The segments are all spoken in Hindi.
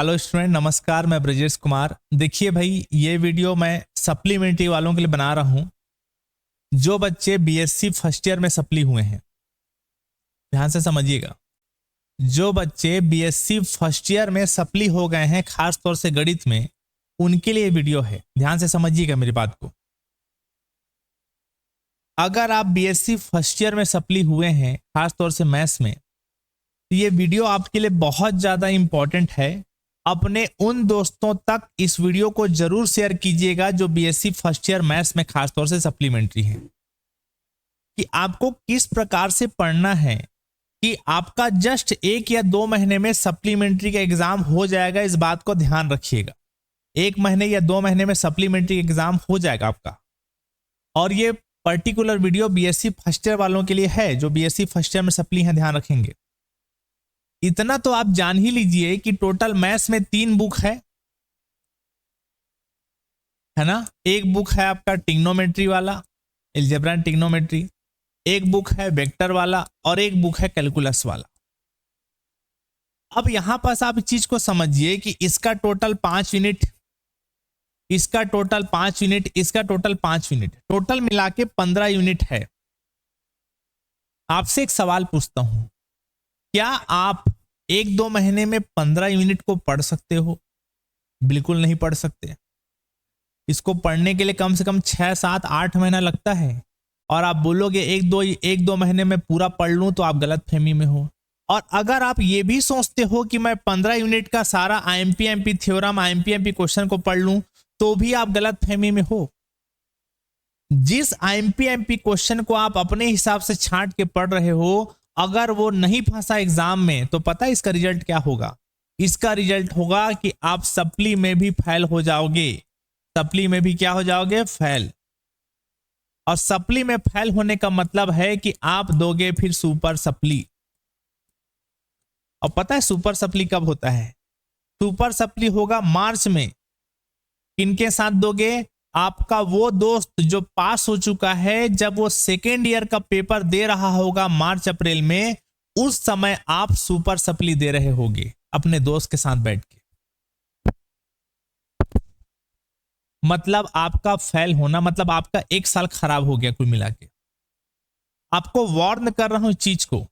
हेलो स्टूडेंट, नमस्कार। मैं ब्रजेश कुमार। देखिए भाई, ये वीडियो मैं सप्लीमेंट्री वालों के लिए बना रहा हूं जो बच्चे बीएससी फर्स्ट ईयर में सप्ली हुए हैं। ध्यान से समझिएगा, जो बच्चे बीएससी फर्स्ट ईयर में सप्ली हो गए हैं, खास तौर से गणित में, उनके लिए वीडियो है। ध्यान से समझिएगा मेरी बात को। अगर आप बीएससी फर्स्ट ईयर में सप्ली हुए हैं, खास तौर से मैथ्स में, तो ये वीडियो आपके लिए बहुत ज्यादा इंपॉर्टेंट है। अपने उन दोस्तों तक इस वीडियो को जरूर शेयर कीजिएगा जो बीएससी फर्स्ट ईयर मैथ्स में खास तौर से सप्लीमेंट्री हैं, कि आपको किस प्रकार से पढ़ना है कि आपका जस्ट 1 या 2 महीने में सप्लीमेंट्री का एग्जाम हो जाएगा। इस बात को ध्यान रखिएगा, 1 महीने या 2 महीने में सप्लीमेंट्री एग्जाम हो जाएगा आपका। और ये particular video BSc first year वालों के लिए है जो बीएससी फर्स्ट ईयर में सप्ली हैं, ध्यान रखेंगे। इतना तो आप जान ही लीजिए कि टोटल मैथ्स में 3 बुक है ना। एक बुक है आपका ट्रिग्नोमेट्री वाला, अलजेब्रा एंड ट्रिग्नोमेट्री, एक बुक है वेक्टर वाला, और एक बुक है कैलकुलस वाला। अब यहां पास आप इस चीज को समझिए कि इसका टोटल 5 यूनिट, इसका टोटल 5 यूनिट, इसका टोटल 5 यूनिट, टोटल मिला के 15 यूनिट है। आपसे एक सवाल पूछता हूं, क्या आप 1-2 महीने में 15 यूनिट को पढ़ सकते हो? बिल्कुल नहीं पढ़ सकते। इसको पढ़ने के लिए कम से कम 6, 7, 8 महीना लगता है। और आप बोलोगे 1-2 महीने में पूरा पढ़ लूं, तो आप गलत फहमी में हो। और अगर आप ये भी सोचते हो कि मैं 15 यूनिट का सारा आईएमपी थ्योरम, आईएमपी क्वेश्चन को पढ़ लूं, तो भी आप गलत फहमी में हो। जिस आईएमपी क्वेश्चन को आप अपने हिसाब से छांट के पढ़ रहे हो, अगर वो नहीं फंसा एग्जाम में, तो पता है इसका रिजल्ट क्या होगा? इसका रिजल्ट होगा कि आप सप्ली में भी फेल हो जाओगे। सप्ली में भी क्या हो जाओगे? फेल। और सप्ली में फेल होने का मतलब है कि आप दोगे फिर सुपर सप्ली। और पता है सुपर सप्ली कब होता है? सुपर सप्ली होगा मार्च में। किनके साथ दोगे? आपका वो दोस्त जो पास हो चुका है, जब वो सेकेंड ईयर का पेपर दे रहा होगा मार्च अप्रैल में, उस समय आप सुपर सप्ली दे रहे होगे अपने दोस्त के साथ बैठ के। मतलब आपका फेल होना, मतलब आपका 1 साल खराब हो गया कुल मिला के। आपको वार्न कर रहा हूं इस चीज को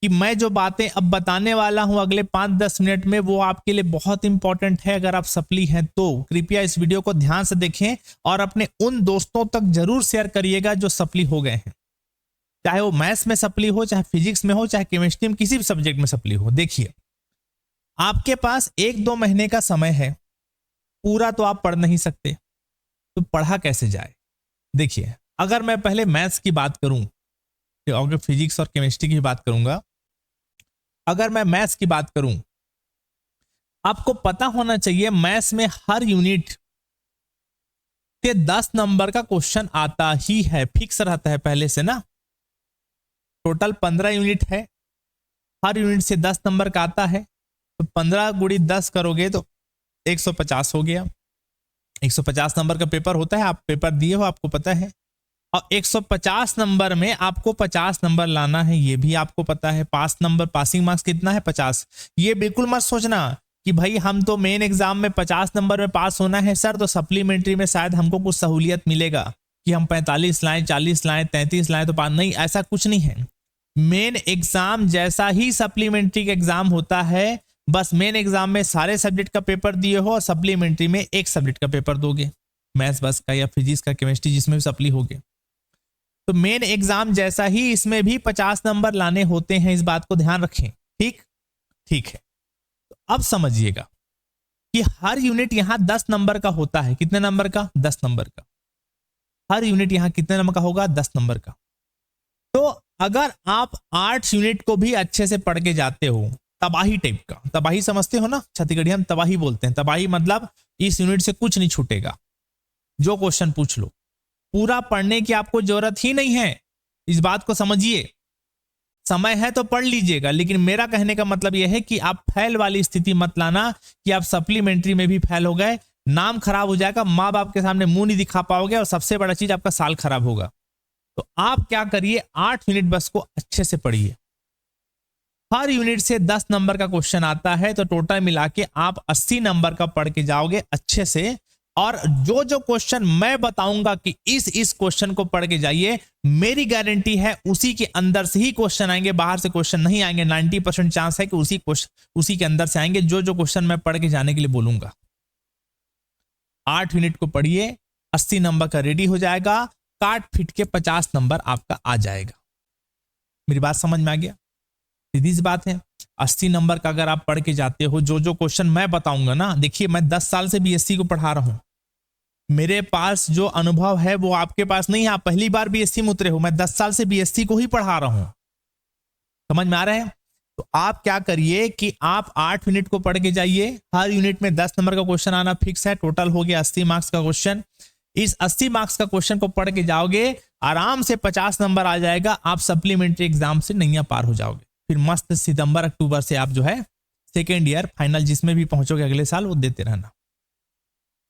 कि मैं जो बातें अब बताने वाला हूं अगले 5-10 मिनट में, वो आपके लिए बहुत इंपॉर्टेंट है। अगर आप सप्ली हैं तो कृपया इस वीडियो को ध्यान से देखें और अपने उन दोस्तों तक जरूर शेयर करिएगा जो सप्ली हो गए हैं, चाहे वो मैथ्स में सप्ली हो, चाहे फिजिक्स में हो, चाहे केमिस्ट्री में, किसी भी सब्जेक्ट में सप्ली हो। देखिए, आपके पास 1-2 महीने का समय है, पूरा तो आप पढ़ नहीं सकते, तो पढ़ा कैसे जाए? देखिए, अगर मैं पहले मैथ्स की बात करूं, अगर फिजिक्स और केमिस्ट्री की बात करूंगा, अगर मैं मैथ्स की बात करूं, आपको पता होना चाहिए मैथ्स में हर यूनिट के 10 नंबर का क्वेश्चन आता ही है, फिक्स रहता है पहले से ना। टोटल 15 यूनिट है, हर यूनिट से 10 नंबर का आता है, तो 15 × 10 करोगे तो 150 हो गया। 150 नंबर का पेपर होता है, आप पेपर दिए हो, आपको पता है। और 150 नंबर में आपको 50 नंबर लाना है, ये भी आपको पता है। पास नंबर, पासिंग मार्क्स कितना है? 50। ये बिल्कुल मत सोचना कि भाई हम तो मेन एग्जाम में 50 नंबर में पास होना है सर, तो सप्लीमेंट्री में शायद हमको कुछ सहूलियत मिलेगा कि हम 45 लाएं, 40 लाएं, 33 लाएं तो पास। नहीं, ऐसा कुछ नहीं है। मेन एग्जाम जैसा ही सप्लीमेंट्री का एग्जाम होता है, बस मेन एग्जाम में सारे सब्जेक्ट का पेपर दिए हो और सप्लीमेंट्री में एक सब्जेक्ट का पेपर दोगे, मैथ्स बस का या फिजिक्स का, केमिस्ट्री, जिसमें भी सप्ली होगे। तो मेन एग्जाम जैसा ही इसमें भी 50 नंबर लाने होते हैं, इस बात को ध्यान रखें। ठीक है। तो अब समझिएगा कि हर यूनिट यहां 10 नंबर का होता है। कितने नंबर का? 10 नंबर का। हर यूनिट यहां कितने नंबर का होगा? 10 नंबर का। तो अगर आप 8 यूनिट को भी अच्छे से पढ़ के जाते हो, तबाही टाइप का, तबाही समझते हो ना, छत्तीसगढ़ी हम तबाही बोलते हैं। तबाही मतलब इस यूनिट से कुछ नहीं छूटेगा, जो क्वेश्चन पूछ लो। पूरा पढ़ने की आपको जरूरत ही नहीं है, इस बात को समझिए। समय है तो पढ़ लीजिएगा, लेकिन मेरा कहने का मतलब यह है कि आप फेल वाली स्थिति मत लाना कि आप सप्लीमेंट्री में भी फेल हो गए, नाम खराब हो जाएगा, माँ बाप के सामने मुंह नहीं दिखा पाओगे, और सबसे बड़ा चीज आपका साल खराब होगा। तो आप क्या करिए, 8 यूनिट बस को अच्छे से पढ़िए। हर यूनिट से 10 नंबर का क्वेश्चन आता है, तो टोटल मिला के आप 80 नंबर का पढ़ के जाओगे अच्छे से। और जो जो क्वेश्चन मैं बताऊंगा कि इस क्वेश्चन को पढ़ के जाइए, मेरी गारंटी है उसी के अंदर से ही क्वेश्चन आएंगे, बाहर से क्वेश्चन नहीं आएंगे। 90% चांस है कि उसी के अंदर से आएंगे जो जो क्वेश्चन मैं पढ़ के जाने के लिए बोलूंगा। 8 यूनिट को पढ़िए, 80 नंबर का रेडी हो जाएगा, काट फिट के 50 नंबर आपका आ जाएगा। मेरी बात समझ में आ गया? सीधी सी बात है। 80 नंबर का अगर आप पढ़ के जाते हो, जो जो क्वेश्चन मैं बताऊंगा ना, देखिए मैं 10 साल से बीएससी को पढ़ा रहा हूं, मेरे पास जो अनुभव है वो आपके पास नहीं है। आप पहली बार बीएससी में उतरे हो, मैं 10 साल से बीएससी को ही पढ़ा रहा हूं। समझ में आ रहा है? तो आप क्या करिए कि आप 8 यूनिट को पढ़ के जाइए, हर यूनिट में 10 नंबर का क्वेश्चन आना फिक्स है। टोटल हो गया 80 मार्क्स का क्वेश्चन। इस 80 मार्क्स का क्वेश्चन को पढ़ के जाओगे, आराम से 50 नंबर आ जाएगा। आप सप्लीमेंट्री एग्जाम से नैया पार हो जाओगे। फिर मस्त सितंबर अक्टूबर से आप जो है सेकेंड ईयर फाइनल जिसमें भी पहुंचोगे अगले साल, वो देते रहना।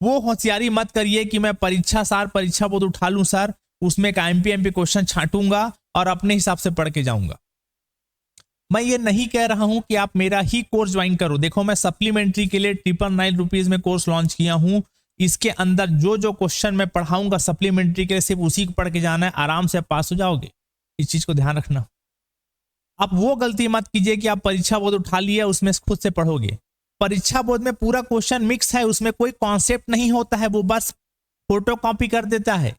वो होशियारी मत करिए कि मैं परीक्षा सार परीक्षा बोर्ड उठा लूं सर, उसमें का एमपी क्वेश्चन छांटूंगा और अपने हिसाब से पढ़ के जाऊंगा। मैं ये नहीं कह रहा हूं कि आप मेरा ही कोर्स ज्वाइन करो। देखो मैं सप्लीमेंट्री के लिए 999 रुपीज में कोर्स लॉन्च किया हूं। इसके अंदर जो जो क्वेश्चन मैं पढ़ाऊंगा सप्लीमेंट्री के लिए, सिर्फ उसी को पढ़ के जाना है, आराम से पास हो जाओगे। इस चीज को ध्यान रखना। आप वो गलती मत कीजिए कि आप परीक्षा बोर्ड उठा लिए, उसमें खुद से पढ़ोगे। परीक्षा बोर्ड में पूरा क्वेश्चन मिक्स है, उसमें कोई कॉन्सेप्ट नहीं होता है, वो बस फोटो कॉपी कर देता है।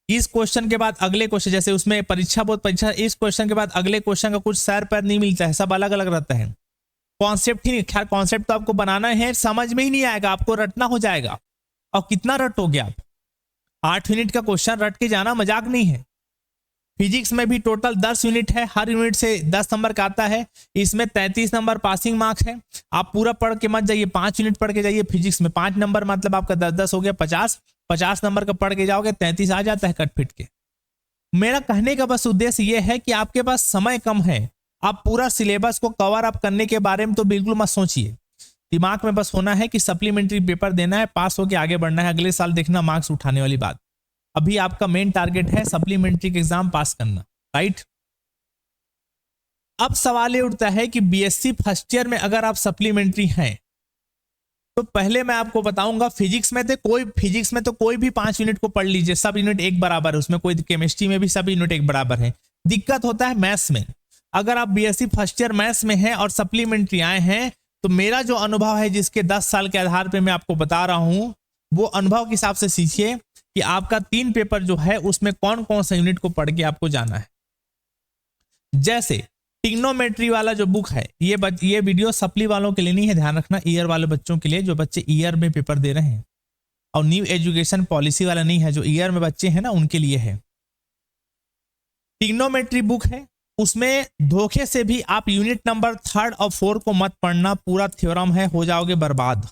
इस क्वेश्चन के बाद अगले क्वेश्चन, जैसे उसमें परीक्षा बोर्ड परीक्षा, इस क्वेश्चन के बाद अगले क्वेश्चन का कुछ सर पैर नहीं मिलता है, सब अलग अलग रहता है। कॉन्सेप्ट ही नहीं, खैर कॉन्सेप्ट तो आपको बनाना है, समझ में ही नहीं आएगा, आपको रटना हो जाएगा। और कितना रटोगे आप? 8 यूनिट का क्वेश्चन रट के जाना मजाक नहीं है। फिजिक्स में भी टोटल 10 यूनिट है, हर यूनिट से 10 नंबर का आता है। इसमें 33 नंबर पासिंग मार्क्स है। आप पूरा पढ़ के मत जाइए, 5 यूनिट पढ़ के जाइए। फिजिक्स में 5 नंबर मतलब आपका 10-10 हो गया 50 नंबर का पढ़ के जाओगे, 33 आ जाता है कट फिट के। मेरा कहने का बस उद्देश्य यह है कि आपके पास समय कम है, आप पूरा सिलेबस को कवर अप करने के बारे में तो बिल्कुल मत सोचिए। दिमाग में बस होना है कि सप्लीमेंट्री पेपर देना है, पास होकर आगे बढ़ना है, अगले साल देखना मार्क्स उठाने वाली बात। अभी आपका मेन टारगेट है सप्लीमेंट्री के एग्जाम पास करना, राइट? अब सवाल ये उठता है कि बीएससी फर्स्ट ईयर में अगर आप सप्लीमेंट्री हैं, तो पहले मैं आपको बताऊंगा फिजिक्स में तो कोई भी 5 यूनिट को पढ़ लीजिए, सब यूनिट एक बराबर है उसमें, कोई केमिस्ट्री में भी सब यूनिट एक बराबर है। दिक्कत होता है मैथ्स में। अगर आप बीएससी फर्स्ट ईयर मैथ्स में हैं और सप्लीमेंट्री आए हैं, तो मेरा जो अनुभव है जिसके 10 साल के आधार पर मैं आपको बता रहा हूं, वो अनुभव के हिसाब से सीखिए कि आपका 3 पेपर जो है उसमें कौन कौन सा यूनिट को पढ़ के आपको जाना है। जैसे टिग्नोमेट्री वाला जो बुक है, ये वीडियो सप्ली वालों के लिए नहीं है, ध्यान रखना, ईयर वाले बच्चों के लिए, जो बच्चे ईयर में पेपर दे रहे हैं। और न्यू एजुकेशन पॉलिसी वाला नहीं है, जो ईयर में बच्चे हैं ना उनके लिए है। टिग्नोमेट्री बुक है, उसमें धोखे से भी आप यूनिट नंबर 3 और 4 को मत पढ़ना, पूरा थ्योरम है, हो जाओगे बर्बाद।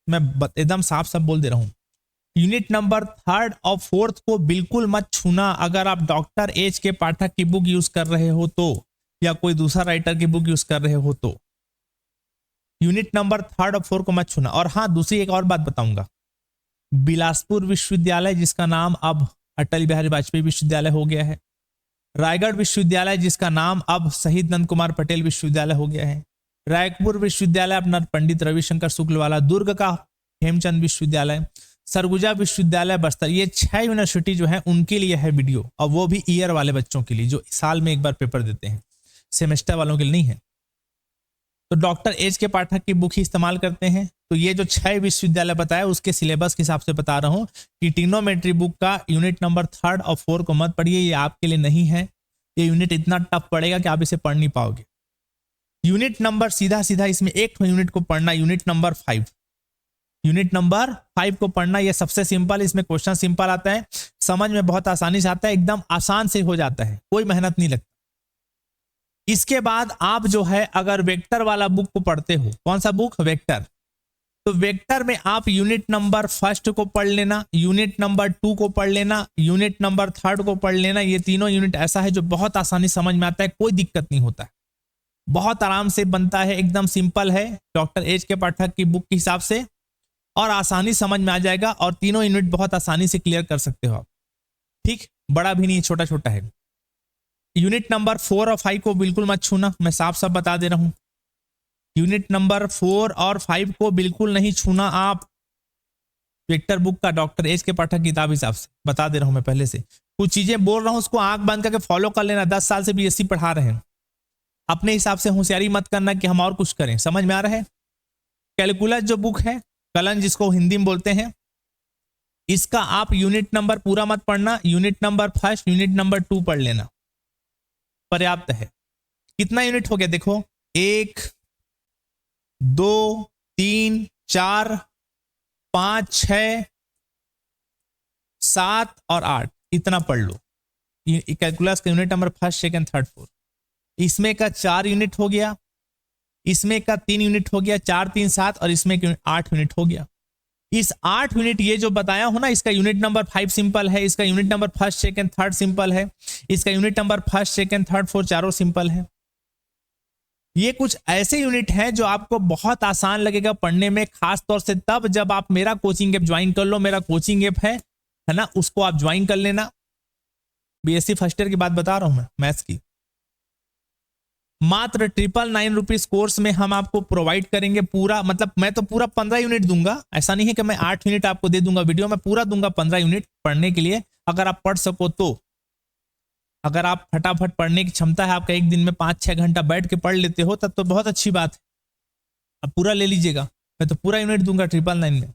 मैं एकदम साफ साफ बोल दे रहा हूं। यूनिट नंबर 3 और 4 को बिल्कुल मत छूना। अगर आप डॉक्टर एच के पाठक की बुक यूज कर रहे हो तो, या कोई दूसरा राइटर की बुक यूज कर रहे हो तो, यूनिट नंबर 3 और 4 को मत छूना। और हाँ, दूसरी एक और बात बताऊंगा, बिलासपुर विश्वविद्यालय जिसका नाम अब अटल बिहारी वाजपेयी विश्वविद्यालय हो गया है, रायगढ़ विश्वविद्यालय जिसका नाम अब शहीद नंद कुमार पटेल विश्वविद्यालय हो गया है, रायपुर विश्वविद्यालय अपना पंडित रविशंकर शुक्ल वाला, दुर्ग का हेमचंद विश्वविद्यालय, सरगुजा विश्वविद्यालय बस्तर, ये 6 यूनिवर्सिटी जो है उनके लिए है वीडियो, और वो भी ईयर वाले बच्चों के लिए जो साल में एक बार पेपर देते हैं, सेमेस्टर वालों के लिए नहीं है। तो डॉक्टर एच के पाठक की बुक ही इस्तेमाल करते हैं। तो ये जो 6 विश्वविद्यालय बताया उसके सिलेबस के हिसाब से बता रहा हूं कि टिग्नोमेट्री बुक का यूनिट नंबर 3 और 4 को मत पढ़िए, ये आपके लिए नहीं है। ये यूनिट इतना टफ पड़ेगा कि आप इसे पढ़ नहीं पाओगे। यूनिट नंबर सीधा इसमें एक यूनिट को पढ़ना, यूनिट नंबर 5 को पढ़ना, ये सबसे सिंपल, इसमें क्वेश्चन सिंपल आता है, समझ में बहुत आसानी से आता है, एकदम आसान से हो जाता है, कोई मेहनत नहीं लगती। इसके बाद आप जो है अगर वेक्टर वाला बुक को पढ़ते हो, कौन सा बुक? वेक्टर। तो वेक्टर में आप यूनिट नंबर 1 को पढ़ लेना, यूनिट नंबर 2 को पढ़ लेना, यूनिट नंबर 3 को पढ़ लेना। ये तीनों यूनिट ऐसा है जो बहुत आसानी समझ में आता है, कोई दिक्कत नहीं होता है, बहुत आराम से बनता है, एकदम सिंपल है डॉक्टर एच के पाठक की बुक के हिसाब से, और आसानी समझ में आ जाएगा। और तीनों यूनिट बहुत आसानी से क्लियर कर सकते हो आप, ठीक? बड़ा भी नहीं, छोटा छोटा है। यूनिट नंबर 4 और 5 को बिल्कुल मत छूना, मैं साफ साफ बता दे रहा हूं। यूनिट नंबर 4 और 5 को बिल्कुल नहीं छूना आप। वेक्टर बुक का डॉक्टर एच के पाठक किताब हिसाब से बता दे रहा हूं मैं पहले से। कुछ चीजें बोल रहा हूं उसको आंख बंद करके फॉलो कर लेना। 10 साल से बीएससी पढ़ा रहे हैं, अपने हिसाब से होशियारी मत करना कि हम और कुछ करें। समझ में आ रहा है? कैलकुलस जो बुक है, कलन जिसको हिंदी में बोलते हैं, इसका आप यूनिट नंबर पूरा मत पढ़ना, यूनिट नंबर 1, यूनिट नंबर 2 पढ़ लेना, पर्याप्त है। कितना यूनिट हो गया देखो, 1 2 3 4 5 6 7 और 8, इतना पढ़ लो। कैलकुलस का यूनिट नंबर 1, 2, 3, 4, इसमें का 4 यूनिट हो गया, इसमें का 3 यूनिट हो गया, 4 3 7, और इसमें 8 यूनिट हो गया। इस 8 यूनिट ये जो बताया हूं ना, इसका यूनिट नंबर 5 सिंपल है, इसका यूनिट नंबर 1, 2, 3 सिंपल है, इसका यूनिट नंबर 1, 2, 3, 4 चारों सिंपल है। ये कुछ ऐसे यूनिट हैं जो आपको बहुत आसान लगेगा पढ़ने में, खास तौर से तब जब आप मेरा कोचिंग ऐप ज्वाइन कर लो। मेरा कोचिंग ऐप है ना, उसको आप ज्वाइन कर लेना। बीएससी फर्स्ट ईयर की बात बता रहा हूं मैं, मैथ्स की। मात्र 999 रुपीज कोर्स में हम आपको प्रोवाइड करेंगे पूरा, मतलब मैं तो पूरा 15 यूनिट दूंगा। ऐसा नहीं है कि मैं 8 यूनिट आपको दे दूंगा वीडियो में, पूरा दूंगा 15 यूनिट पढ़ने के लिए, अगर आप पढ़ सको तो। अगर आप फटाफट पढ़ने की क्षमता है आपका, एक दिन में 5-6 घंटा बैठ के पढ़ लेते हो, तब तो बहुत अच्छी बात है, अब पूरा ले लीजिएगा। मैं तो पूरा यूनिट दूंगा 999 में।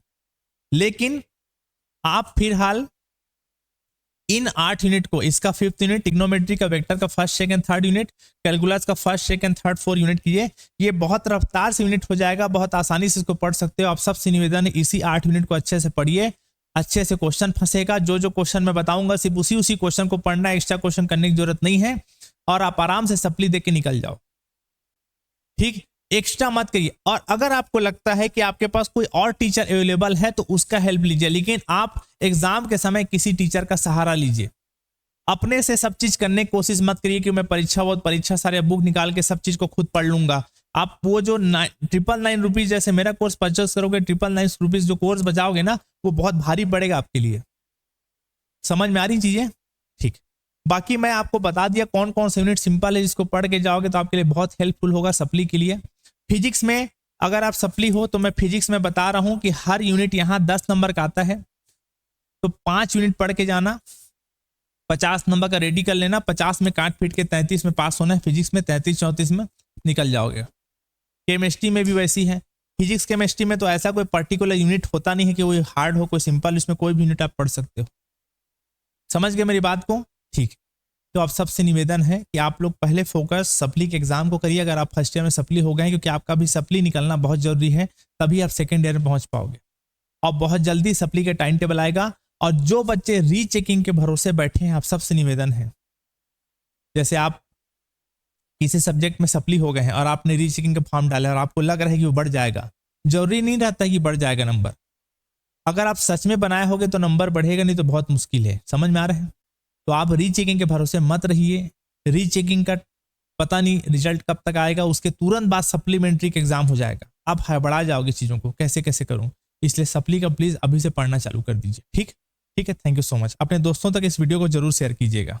लेकिन आप फिलहाल इन 8 यूनिट को, इसका 5th यूनिट, ट्रिग्नोमेट्री का वेक्टर का 1st, 2, 3 यूनिट, कैलकुलस का 1st, 2, 3, 4 यूनिट कीजिए। ये बहुत रफ्तार से यूनिट हो जाएगा, बहुत आसानी से इसको पढ़ सकते हो आप। सबसे निवेदन है इसी 8 यूनिट को अच्छे से पढ़िए, अच्छे से क्वेश्चन फंसेगा। जो जो क्वेश्चन मैं बताऊंगा सिर्फ उसी क्वेश्चन को पढ़ना है, एक्स्ट्रा क्वेश्चन करने की जरूरत नहीं है, और आप आराम से सप्ली दे के निकल जाओ। ठीक, एक्स्ट्रा मत करिए। और अगर आपको लगता है कि आपके पास कोई और टीचर अवेलेबल है तो उसका हेल्प लीजिए, लेकिन आप एग्जाम के समय किसी टीचर का सहारा लीजिए। अपने से सब चीज करने की कोशिश मत करिए कि मैं परीक्षा सारे बुक निकाल के सब चीज को खुद पढ़ लूंगा। आप वो जो 999 रुपीज जैसे मेरा कोर्स परचेस करोगे, 999 रुपीज जो कोर्स बचाओगे ना, वो बहुत भारी पड़ेगा आपके लिए। समझ में आ रही चीजें? ठीक, बाकी मैं आपको बता दिया कौन कौन से यूनिट सिंपल है, जिसको पढ़ के जाओगे तो आपके लिए बहुत हेल्पफुल होगा सप्ली के लिए। फिजिक्स में अगर आप सप्ली हो तो मैं फिजिक्स में बता रहा हूं कि हर यूनिट यहां 10 नंबर का आता है, तो 5 यूनिट पढ़ के जाना, 50 नंबर का रेडी कर लेना। 50 में काट पीट के 33 में पास होना है, फिजिक्स में 33-34 में निकल जाओगे। केमिस्ट्री में भी वैसी है। फिजिक्स केमिस्ट्री में तो ऐसा कोई पर्टिकुलर यूनिट होता नहीं है कि वो हार्ड हो कोई सिंपल, इसमें कोई भी यूनिट आप पढ़ सकते हो। समझ गए मेरी बात को? ठीक, तो आप सबसे निवेदन है कि आप लोग पहले फोकस सप्ली के एग्जाम को करिए। अगर आप फर्स्ट ईयर में सप्ली हो गए, क्योंकि आपका भी सप्ली निकलना बहुत जरूरी है, तभी आप सेकेंड ईयर में पहुंच पाओगे। और बहुत जल्दी सप्ली के टाइम टेबल आएगा। और जो बच्चे रीचेकिंग के भरोसे बैठे हैं, आप सबसे निवेदन है, जैसे आप किसी सब्जेक्ट में सप्ली हो गए हैं और आपने रीचेकिंग का फॉर्म डाला और आपको लग रहा है कि वो बढ़ जाएगा, जरूरी नहीं रहता कि बढ़ जाएगा नंबर। अगर आप सच में बनाए होगे तो नंबर बढ़ेगा, नहीं तो बहुत मुश्किल है। समझ में आ रहा है? तो आप रीचेकिंग के भरोसे मत रहिए। रीचेकिंग का पता नहीं रिजल्ट कब तक आएगा, उसके तुरंत बाद सप्लीमेंट्री का एग्जाम हो जाएगा। आप हड़बड़ा जाओगे चीजों को, कैसे कैसे करूं। इसलिए सप्ली का प्लीज अभी से पढ़ना चालू कर दीजिए। ठीक है, थैंक यू सो मच। अपने दोस्तों तक इस वीडियो को जरूर शेयर कीजिएगा।